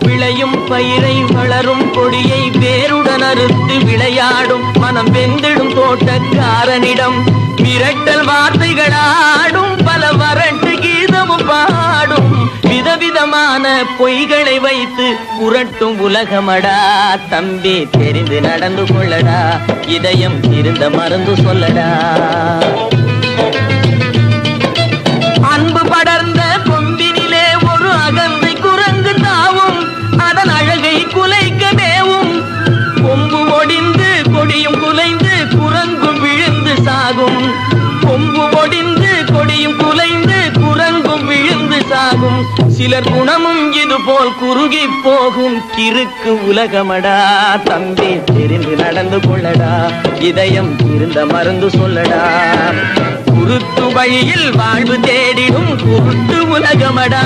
விளையும் பயிரை வளரும் கொடியை வேருடன் அறுத்து விளையாடும் மனம் வெந்திடும் தோட்டக்காரனிடம் மிரட்டல் வார்த்தைகளாடும் பல வரட்டு கீதமும் பாடும் விதவிதமான பொய்களை வைத்து புரட்டும் உலகமடா. தம்பி தெரிந்து நடந்து கொள்ளடா, இதயம் இருந்த மறந்து சொல்லடா. அன்பு படர்ந்த கொம்பினிலே ஒரு அகந்தை குரங்கு தாவும் அதன் அழகை குலைக்க மேவும். கொம்பு ஒடிந்து கொடியும் குலைந்து குரங்கும் விழுந்து சாகும். கொம்பு ஒடிந்து கொடியும் குலைந்து குரங்கும் விழுந்து சாகும். சிலர் குணமும் இது போல் குறுகி போகும் கிறுக்கு உலகமடா. தம்பி தெரிந்து நடந்து கொள்ளடா, இதயம் இருந்த மருந்து சொல்லடா. குருட்டு வழியில் வாழ்வு தேடிடும் குருட்டு உலகமடா.